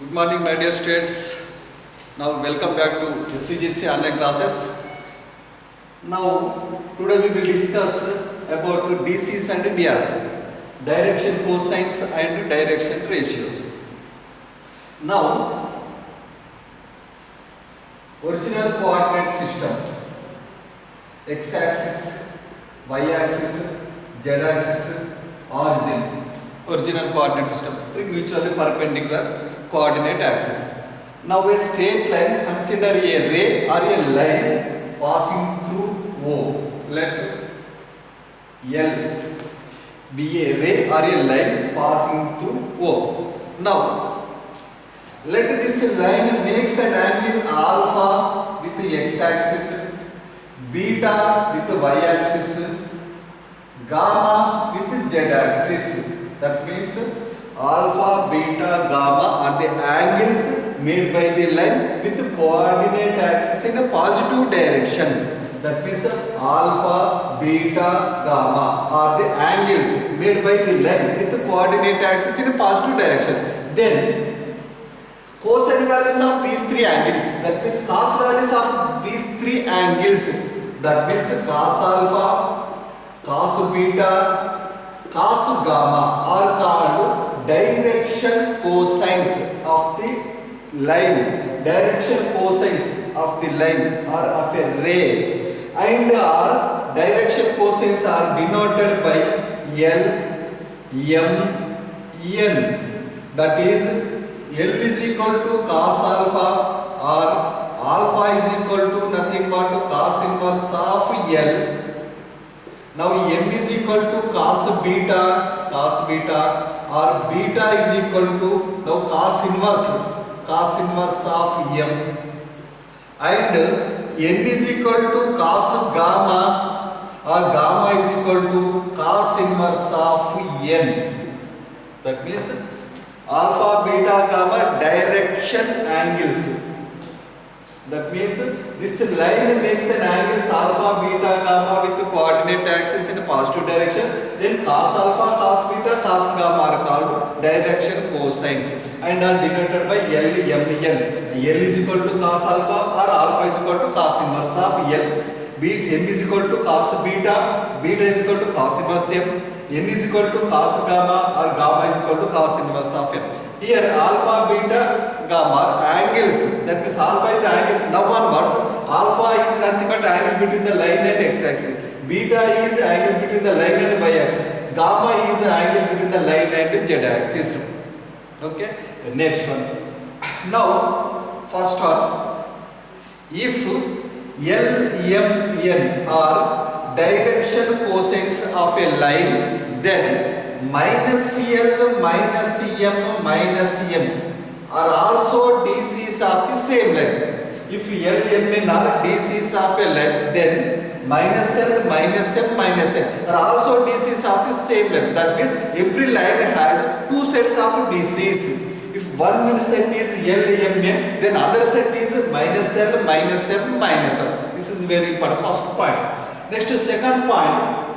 Good morning, my dear students. Now, welcome back to SCGC online classes. Now, today we will discuss about DCs and DRs, direction cosines and direction ratios. Now, original coordinate system, x-axis, y-axis, z-axis, origin. Original coordinate system, three mutually perpendicular coordinate axis. Now a straight line, consider a ray or a line passing through O. Let L be a ray or a line passing through O. Now let this line makes an angle alpha with the x-axis, beta with the y-axis, gamma with the z-axis. That means alpha, beta, gamma are the angles made by the line with the coordinate axis in a positive direction. That means alpha, beta, gamma are the angles made by the line with the coordinate axis in a positive direction. Then cosine values of these three angles, that means cos values of these three angles, that means cos alpha, cos beta, cos gamma are called direction cosines of the line. Direction cosines of the line or of a ray, and our direction cosines are denoted by L, M, N. That is, L is equal to cos alpha, or alpha is equal to nothing but cos inverse of L. Now M is equal to cos beta, or beta is equal to now cos inverse of M, and N is equal to cos gamma, or gamma is equal to cos inverse of N. That means alpha, beta, gamma direction angles. That means this line makes an angle alpha, beta, gamma with the coordinate axis in a positive direction. Then cos alpha, cos beta, cos gamma are called direction cosines and are denoted by L, M, N. L is equal to cos alpha, or alpha is equal to cos inverse of L. M is equal to cos beta, beta is equal to cos inverse M. N is equal to cos gamma, or gamma is equal to cos inverse of M. Here alpha, beta, gamma are angles. That means alpha is angle. Now onwards, alpha is nothing but angle between the line and x-axis. Beta is angle between the line and y-axis. Gamma is angle between the line and z-axis. Okay. Next one. Now, first one. If L, M, N are direction cosines of a line, then minus L, minus M, minus M are also DCs of the same line. If L, M, N are DCs of a line, then minus L, minus M, minus N are also DCs of the same line. That means every line has two sets of DCs. If one set is L, M, N, then other set is minus L, minus M, minus N. This is very important. First point. Next, second point.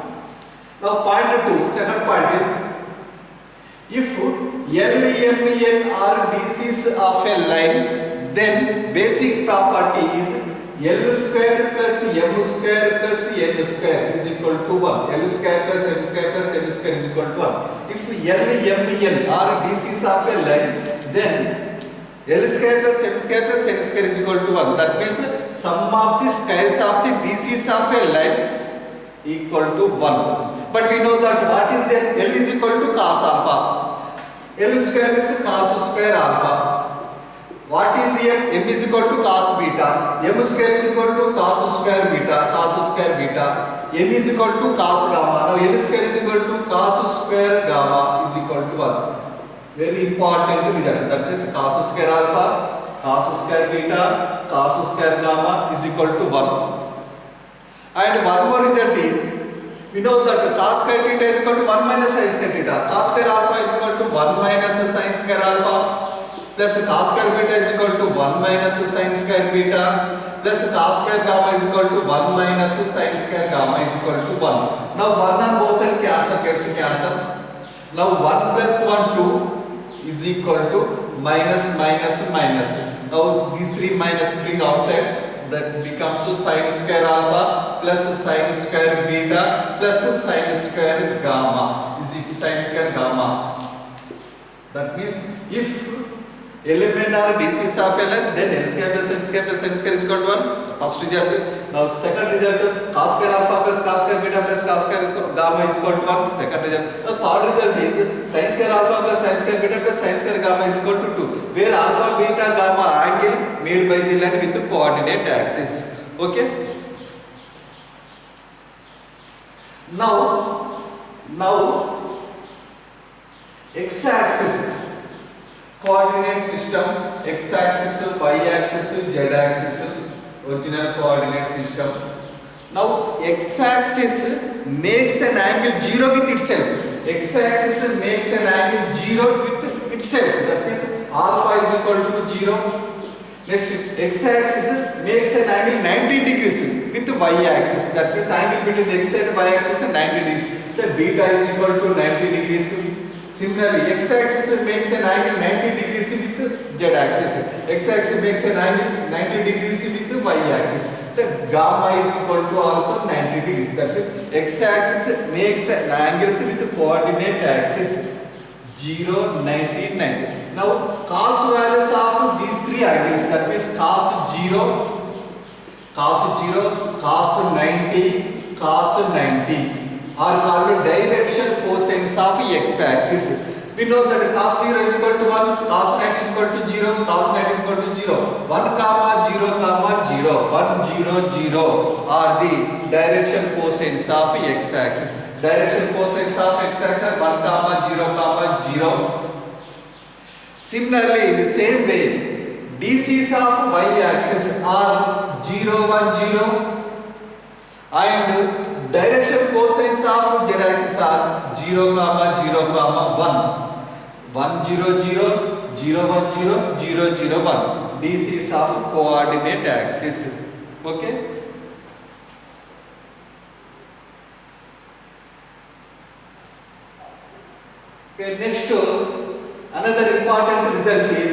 Now, point 2. Second point is, if L, M, N are DCs of a line, then basic property is L square plus M square plus N square is equal to 1. L square plus M square plus N square is equal to 1. If L, M, N are DCs of a line, then L square plus M square plus N square is equal to 1. That means sum of the squares of the DCs of a line equal to 1. But we know that what is L? L is equal to cos alpha. L square is cos square alpha. What is M? M is equal to cos beta. M square is equal to cos square beta. N is equal to cos gamma. Now N square is equal to cos square gamma is equal to 1. Very important result. That means cos square alpha, cos square beta, cos square gamma is equal to 1. And one more result is, we know that cos square theta is equal to 1 minus sin square theta. Cos square alpha is equal to 1 minus sin square alpha plus cos square beta is equal to 1 minus sin square beta plus cos square gamma is equal to 1 minus sin square gamma is equal to 1. Now 1 on both sides cancel. Now 1 plus 1 2, is equal to minus minus minus. Now these three minus bring outside, that becomes sine square alpha plus sine square beta plus sine square gamma is equal to sine square gamma. That means if element are DCs of a line, then L square plus M square plus N square is equal to 1. First result. Now second result, cos square alpha plus cos square beta plus cos square gamma is equal to 1. Second result. Now third result is sin square alpha plus sin square beta plus sin square gamma is equal to 2. Where alpha, beta, gamma angle made by the line with the coordinate axis. Okay. Now x-axis coordinate system, x-axis, y-axis, z-axis, original coordinate system. Now x-axis makes an angle 0 with itself. X-axis makes an angle 0 with itself. That means alpha is equal to 0. Next, x-axis makes an angle 90 degrees with y-axis. That means angle between the x and y-axis is 90 degrees. The beta is equal to 90 degrees. Similarly, x-axis makes an angle 90 degrees with z-axis. X-axis makes an angle 90 degrees with y-axis. The gamma is equal to also 90 degrees. That means x-axis makes an angles with coordinate axis 0, 90, 90. Now, cos values of these three angles, that means cos 0, cos 90, cos 90. Are called direction cosines of x-axis. We know that cos 0 is equal to 1, cos 90 is equal to 0, cos 90 is equal to 0. 1 comma 0 comma 0, 1 0 0 are the direction cosines of x-axis. Direction cosines of x-axis are 1 comma 0 comma 0. Similarly, in the same way, DCs of y-axis are 0 1 0 and direction cosines of z-axis are 0 comma 0 comma 1. 1 0 0 0 1 0 0 0 1. This is of coordinate axis. Okay. Okay. Next, another important result is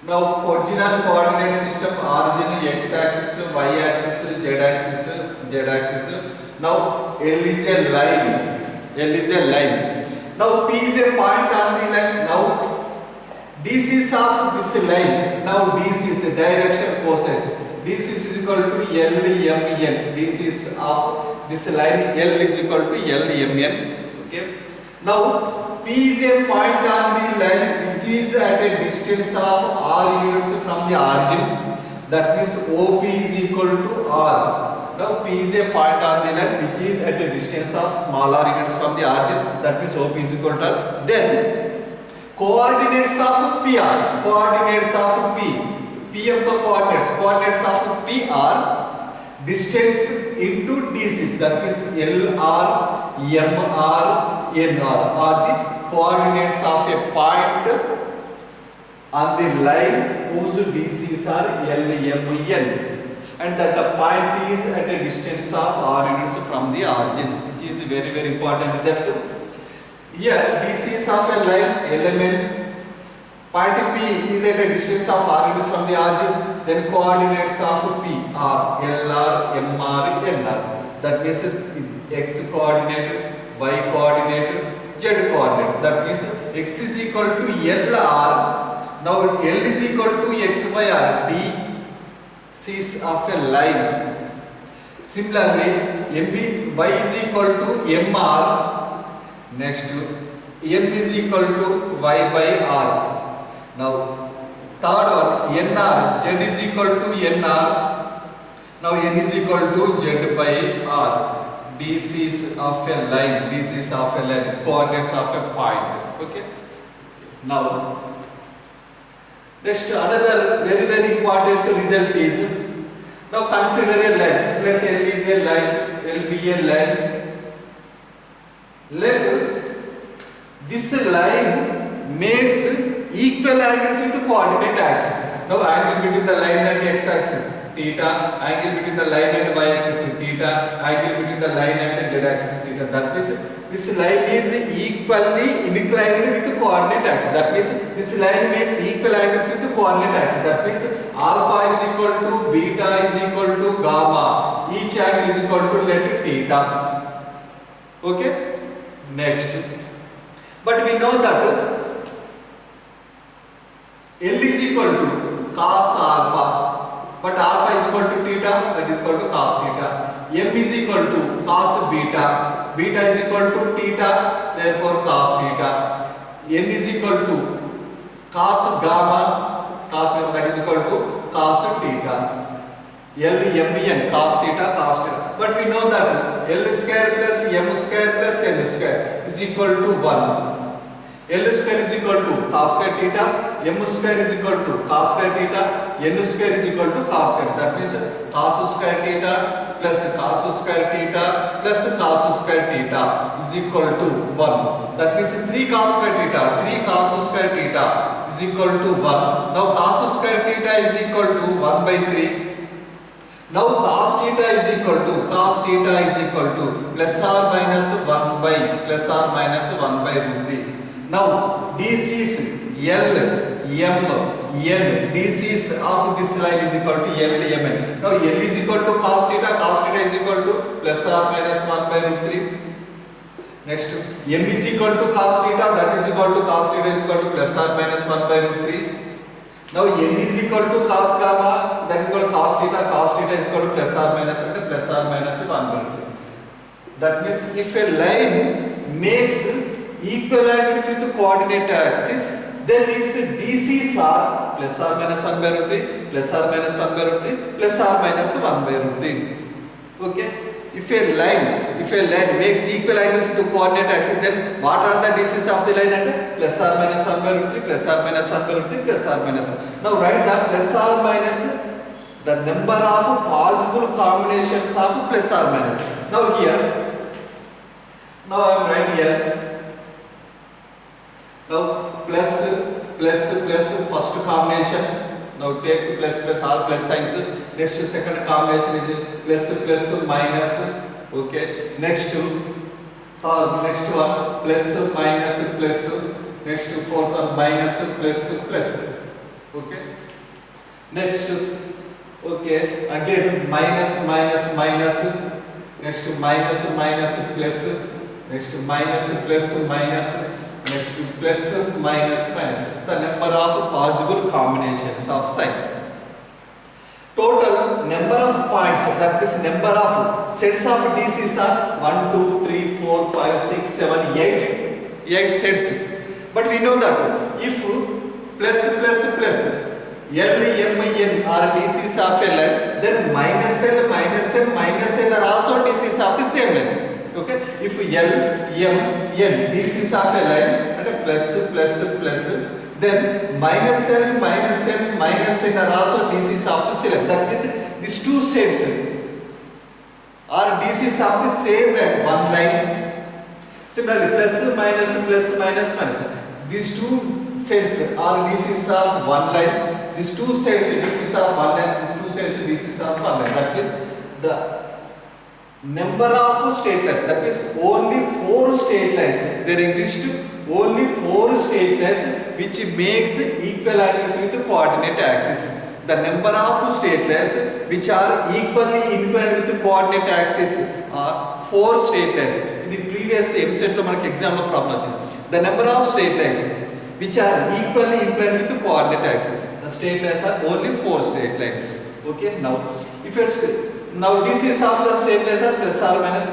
now original coordinate system, origin x-axis, y-axis, z-axis. Now L is a line. Now P is a point on the line. Now DCs of this line. Now DCs direction cosines. DCs is equal to LMN. DCs of this line L is equal to LMN. Okay. Now P is a point on the line which is at a distance of r units from the origin. That means OP is equal to r. Now P is a point on the line which is at a distance of small r units from the origin. That means OP is equal to r. Then coordinates of P are coordinates of P of the coordinates of P are distance into DCs. That means LR, MR, NR are the coordinates of a point on the line whose DCs are LMN, and that the point is at a distance of r units from the origin, which is very very important result. Here DCs of a line element, point P is at a distance of r units from the origin, then coordinates of P are LR, MR, NR. That means x coordinate, y coordinate, z coordinate. That means x is equal to LR. Now L is equal to XYR. DCs of a line. Similarly, y is equal to MR. Next, M is equal to y by r. Now third one, NR. Z is equal to NR. Now N is equal to Z by r. DCs of a line, coordinates of a point. Okay. Now, next another very very important result is, now consider a line. Let L is a line, L be a line. Let this line makes equal angles with the coordinate axis. Now angle between the line and x-axis. theta, angle between the line and y axis theta, angle between the line and z axis theta. That means this line is equally inclined with coordinate axis. That means this line makes equal angles with coordinate axis. That means alpha is equal to beta is equal to gamma. Each angle is equal to let theta. Okay. Next, but we know that L is equal to cos alpha, but alpha is equal to theta, that is equal to cos theta. M is equal to cos beta, beta is equal to theta, therefore cos theta. N is equal to cos gamma, that is equal to cos theta. L, M, N, cos theta, but we know that L square plus M square plus N square is equal to 1. L square is equal to cos square theta, M square is equal to cos square theta, N square is equal to cos square. That means cos square theta plus cos square theta plus cos square theta is equal to 1. That means 3 cos square theta, 3 cos square theta is equal to 1. Now cos square theta is equal to 1 by 3. Now cos theta is equal to plus or minus 1 by root 3. Now DC's L, M, N, DC's of this line is equal to L, M, N. Now L is equal to cos theta is equal to plus or minus 1 by root 3. Next, M is equal to cos theta, that is equal to cos theta is equal to plus or minus 1 by root 3. Now N is equal to cos gamma, that is equal to cos theta is equal to plus or minus 1 by root 3. That means if a line makes equal angles with the coordinate axis, then its DC's are plus or minus 1 by root 3, plus or minus 1 by root 3, plus or minus 1 by root 3. Okay. If a line makes equal angles with the coordinate axis, then what are the DC's of the line? And plus or minus 1 by root 3, plus or minus 1 by root 3, plus or minus 1. Now write the plus or minus, the number of possible combinations of plus or minus. Now I am writing here. Now plus first combination. Now take plus all plus signs. Next second combination is plus minus. Okay. Next one plus minus plus. Next fourth one minus plus. Okay. Next, okay, again minus. Next minus plus. Next minus. Next to plus minus. The number of possible combinations of signs. Total number of points, that is number of sets of DC's are 1, 2, 3, 4, 5, 6, 7, 8 sets. But we know that if plus L, M, N are DC's of a line, then minus L are also DC's of the same line. Okay, if L, M, N DC's of a line and plus, then minus L, N are also DC's of the same line. That means these two sets are DC's of the same line, one line. Similarly, plus, minus. These two sets are DC's of one line. These two sets DC's of one line. These two sets DC's of one line. That is the number of straight lines. That is only 4 straight lines. There exist only 4 straight lines which makes equal angles with the coordinate axis. The number of straight lines which are equally inclined with the coordinate axis are 4 straight lines. In the previous episode lo manaku exam lo problem vachindi. The number of straight lines which are equally inclined with the coordinate axis. The straight lines are only 4 straight lines. Okay. Now DC's of the straight lines are plus or minus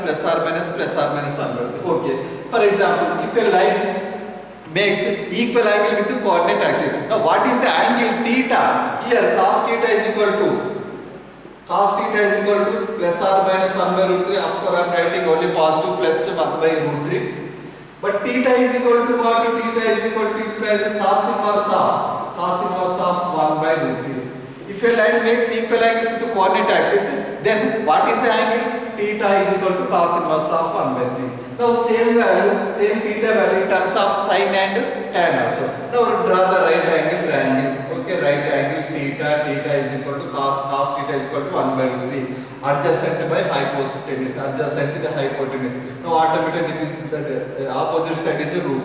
100. Okay. For example, if a line makes equal angle with the coordinate axis. Now what is the angle theta? Here cos theta is equal to plus or minus 1 by root 3. Of course I am writing only positive plus 1 by root 3. But theta is equal to what? Theta is equal to implies cos inverse of 1 by root 3. If a line makes equal angles with the coordinate axis, then what is the angle? Theta is equal to cos inverse of 1 by 3. Now same theta value in terms of sin and tan also. Now draw the right angle triangle. Okay, right angle theta theta is equal to cos theta is equal to 1 by root 3. Adjacent by hypotenuse, adjacent to the hypotenuse. Now automatically this is the opposite side is a root.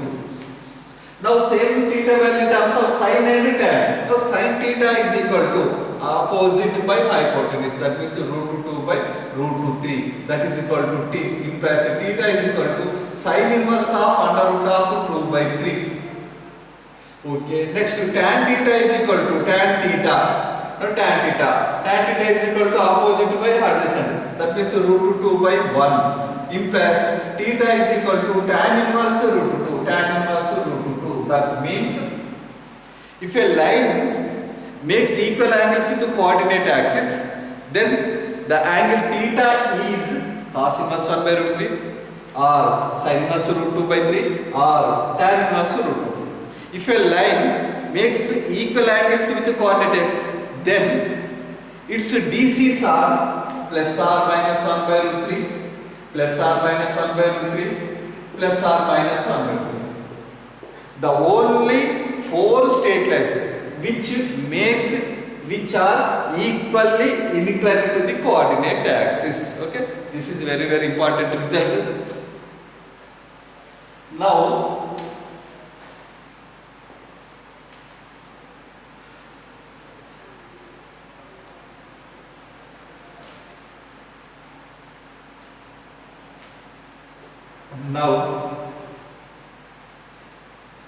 Now same theta value in terms of sin and tan. Now sin theta is equal to opposite by hypotenuse, that means root 2 by root 3, that is equal to t, implies theta is equal to sin inverse of under root of 2 by 3. Okay, next tan theta is equal to tan theta. Now tan theta is equal to opposite by adjacent, that means root 2 by 1, implies theta is equal to tan inverse root 2, tan inverse root 2. That means if a line makes equal angles with the coordinate axis, then the angle theta is cos inverse 1 by root 3 or sin inverse root 2 by 3 or tan inverse root 2. If a line makes equal angles with the coordinates, then its DCs are plus or minus 1 by root 3, plus or minus 1 by root 3, plus or minus 1 by root 3. The only 4 straight lines which are equally inclined to the coordinate axis. Okay, this is very important result. Now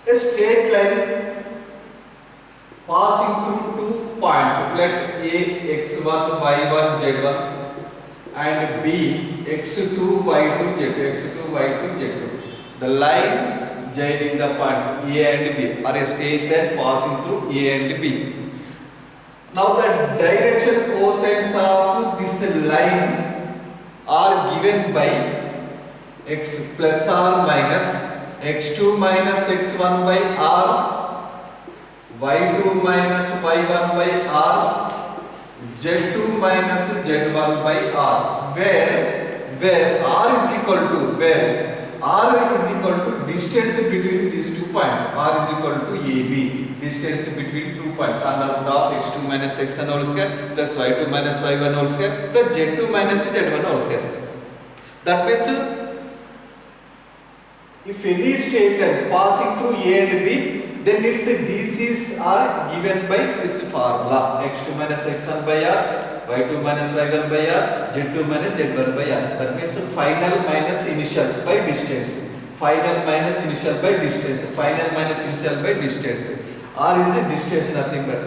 a straight line passing through 2 points, let A x1 y1 z1 and B x2 y2 z2, x2 y2 z2. The line joining the points A and B are a straight line passing through A and B. Now the direction cosines of this line are given by x plus or minus x2 minus x1 by r, y2 minus y1 by r, z2 minus z1 by r, where r is equal to distance between these 2 points. R is equal to AB, distance between 2 points, under root of x2 minus x1 whole square plus y2 minus y1 whole square plus z2 minus z1 whole square. That means if any straight line passing through A and B, then its DCs are given by this formula: x2 minus x1 by r, y2 minus y1 by r, z2 minus z1 by r. That means final minus initial by distance. Final minus initial by distance. Final minus initial by distance. R is a distance, nothing but.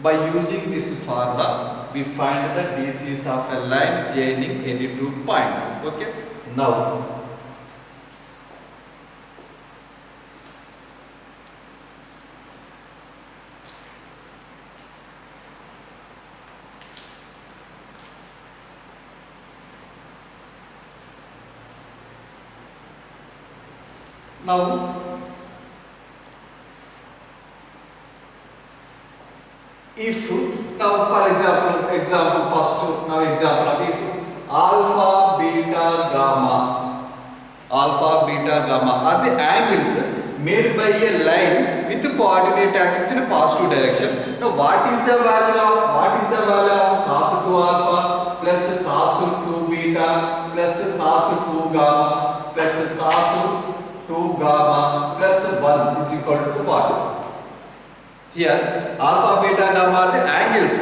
By using this formula, we find the DCs of a line joining any 2 points. Okay. Now if for example if alpha beta gamma are the angles made by a line with the coordinate axis in a positive direction. Now what is the value of cos 2 alpha plus cos 2 beta plus cos 2 gamma plus cos 2 gamma plus 1 is equal to what? Here alpha beta gamma are the angles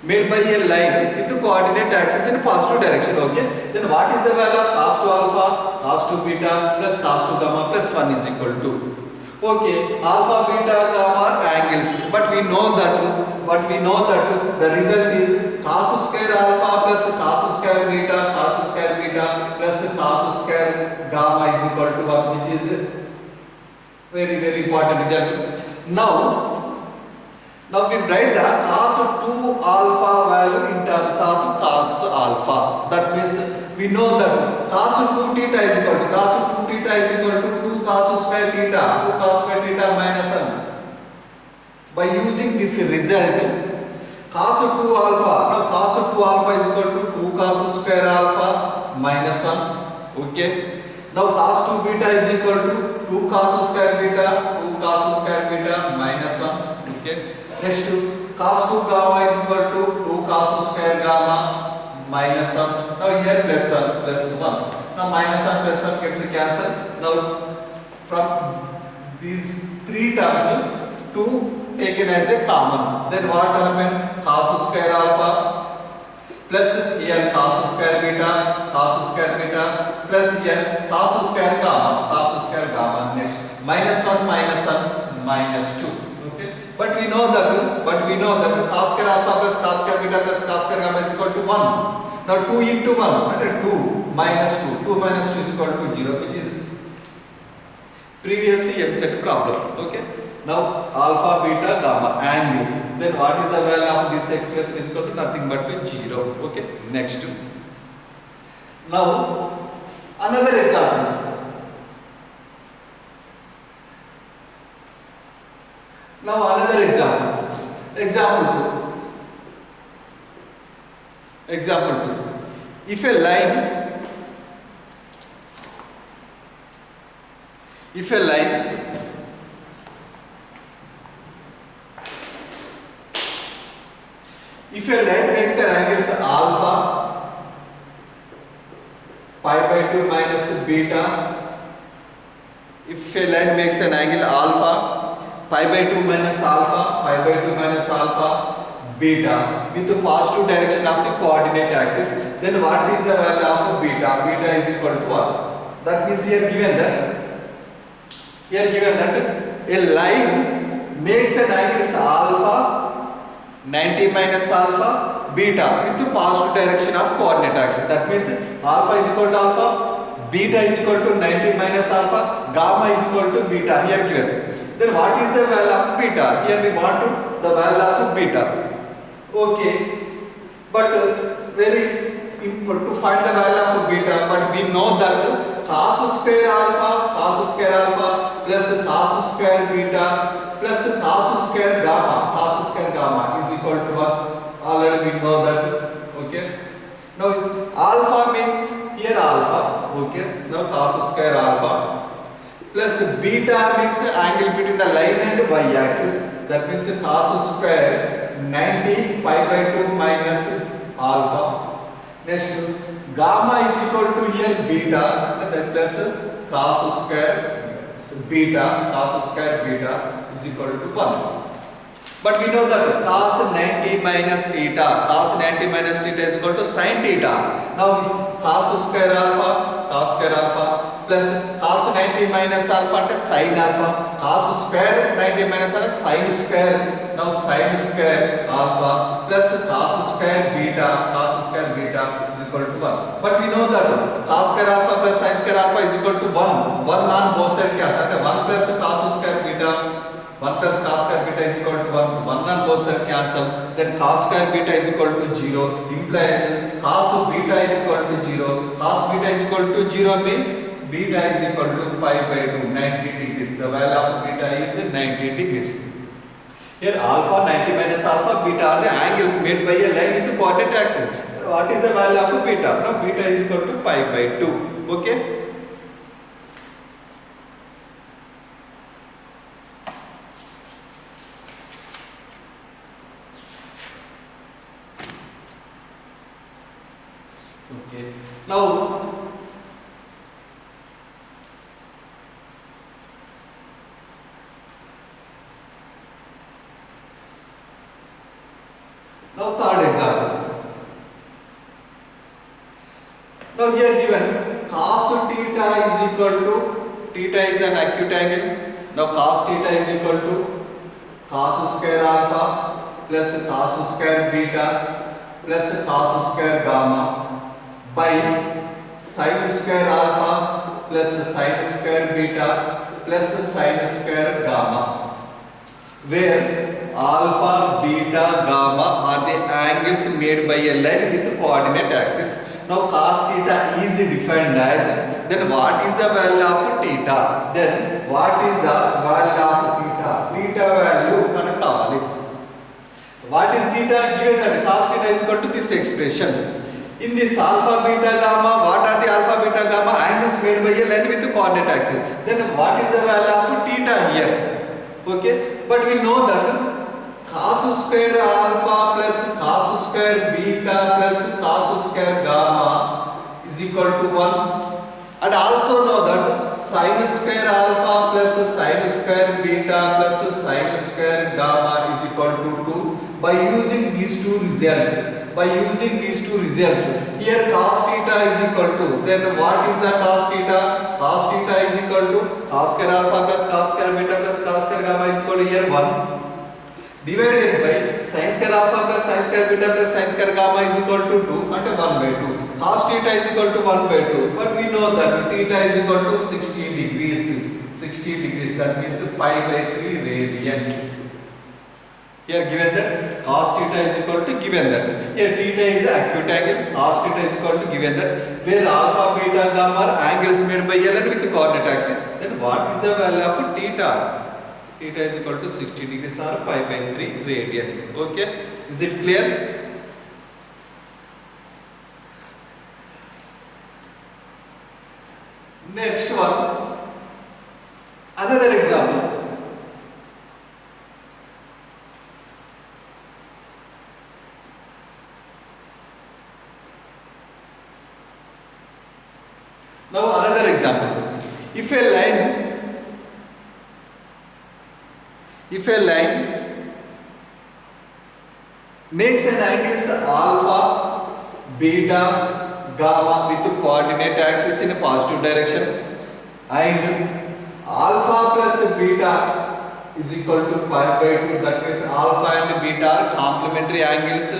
made by a line with the coordinate axis in a positive direction. Okay, then what is the value of cos 2 alpha, cos 2 beta plus cos 2 gamma plus 1 is equal to? Okay, alpha beta gamma are angles, but we know that the result is cos square alpha plus cos square beta plus cos square gamma is equal to 1, which is very important result. Now we write the cos 2 alpha value in terms of cos alpha. That means we know that cos 2 theta is equal to 2 cos square theta minus 1. By using this result, cos 2 alpha is equal to 2 cos square alpha minus 1. Okay. Now cos 2 beta is equal to 2 cos square beta minus 1. Okay. Next cos 2 gamma is equal to 2 cos square gamma minus 1. Now here plus 1 plus 1. Now minus 1 plus 1 gets cancelled. Now from these three terms 2 taken as a common. Then what happened? Cos square alpha plus here cos square beta plus here cos square gamma. Next minus 1 minus 2. Okay, but we know that cos square alpha plus cos square beta plus cos square gamma is equal to 1. Now 2 into 1, 2 minus 2. 2 minus 2 is equal to 0, which is previous MCET problem. Okay. Now alpha, beta, gamma angles. Then what is the value of this expression is equal to nothing but 0. Okay. Next. Now another example. Example 2. If a line makes an angle alpha pi by 2 minus beta, if a line makes an angle alpha pi by 2 minus alpha beta with the positive direction of the coordinate axis, then what is the value of beta? Beta is equal to 1. That means here given that a line makes an angle alpha 90 minus alpha beta with the positive direction of coordinate axis. That means alpha is equal to alpha, beta is equal to 90 minus alpha, gamma is equal to beta here given. Then what is the value of beta? Here we want the value of beta. Okay, but very important to find the value of beta, but we know that cos square alpha plus cos square beta plus cos square gamma is equal to 1. Already we know that. Okay. Now alpha means here alpha. Okay. Now cos square alpha plus beta means angle between the line and y-axis. That means cos square 90 pi by 2 minus alpha. Next, gamma is equal to here beta, that plus cos square beta is equal to 1. But we know that cos 90 minus theta is equal to sin theta. Now cos square alpha plus cos 90 minus alpha and sin alpha, cos square 90 minus alpha sin square. Now sin square alpha plus cos square beta is equal to 1. But we know that cos square alpha plus sin square alpha is equal to 1. 1 on both sides cancel. 1 plus cos square beta is equal to 1. 1 on both sides cancel. Then cos square beta is equal to 0 implies cos beta is equal to 0. Cos beta is equal to 0 means beta is equal to pi by 2, 90 degrees. The value of beta is 90 degrees. Here alpha, 90 minus alpha, beta are the angles made by a line with the coordinate axis. What is the value of beta? Now beta is equal to pi by 2. Okay. Okay. Now third example. Now here given cos theta is equal to, theta is an acute angle. Now cos theta is equal to cos square alpha plus cos square beta plus cos square gamma by sin square alpha plus sin square beta plus sin square gamma, where alpha, beta, gamma are the angles made by a line with the coordinate axis. Now cos theta is defined as, then what is the value of theta? Then what is the value of theta? Theta value manaku kavali. What is theta? Given that cos theta is equal to this expression. In this alpha, beta, gamma, what are the alpha, beta, gamma angles made by a line with the coordinate axis? Then what is the value of theta here? Okay, but we know that cos square alpha plus cos square beta plus cos square gamma is equal to 1. And also know that sin square alpha plus sin square beta plus sin square gamma is equal to 2. By using these two results, here cos theta is equal to, then what is the cos theta? Cos theta is equal to cos square alpha plus cos square beta plus cos square gamma is equal to here 1, divided by sin square alpha plus sin square beta plus sin square gamma is equal to 2 and 1 by 2. Cos theta is equal to 1 by 2, but we know that theta is equal to 60 degrees. 60 degrees, that means pi by 3 radians. Here given that cos theta is equal to, given that here theta is acute angle, cos theta is equal to, given that where alpha, beta, gamma are angles made by L and with the coordinate axis, then what is the value of theta? Theta is equal to 60 degrees or pi by 3 radians. Okay, is it clear? Next one, another example. Now another example. If a line makes an angles alpha, beta, gamma with the coordinate axis in a positive direction, and alpha plus beta is equal to pi by 2, that means alpha and beta are complementary angles,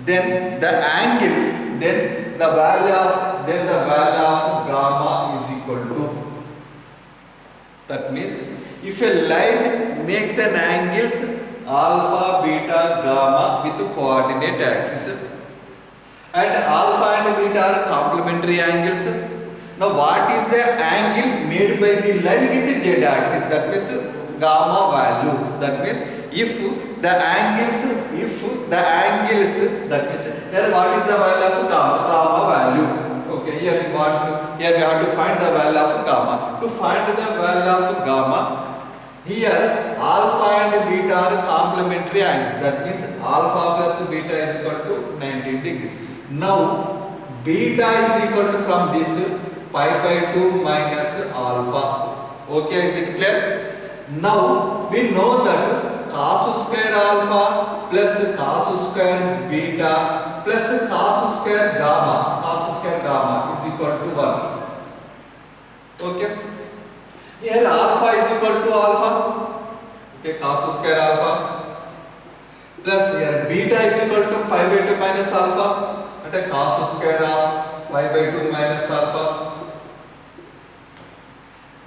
then the value of gamma is equal to, that means if a line makes an angles alpha, beta, gamma with the coordinate axis, and alpha and beta are complementary angles. Now what is the angle made by the line with the z axis? That means gamma value. That means if the angles, that means here what is the value of gamma value? Okay, here we have to find the value of gamma. To find the value of gamma, here alpha and beta are complementary angles. That means alpha plus beta is equal to 90 degrees. Now beta is equal to, from this, pi by 2 minus alpha. Okay, is it clear? Now we know that cos square alpha plus cos square beta plus cos square gamma is equal to 1. Okay, here alpha is equal to alpha, okay, cos square alpha, plus here beta is equal to pi by 2 minus alpha, and cos square of pi by 2 minus alpha.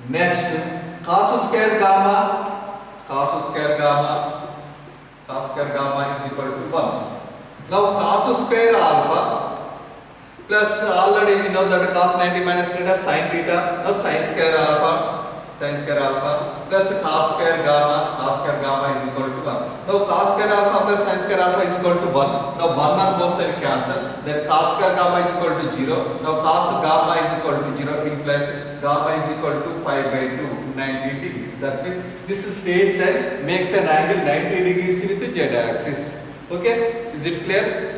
Next, cos square gamma is equal to 1. Now cos square alpha plus, already we know that cos 90 minus theta sin theta. Now sin square alpha plus cos square gamma is equal to 1. Now cos square alpha plus sin square alpha is equal to 1. Now 1 on both sides cancel. Then cos square gamma is equal to 0. Now cos gamma is equal to 0 implies gamma is equal to pi by 2, 90 degrees. That means this straight line makes an angle 90 degrees with the z axis. Okay, is it clear?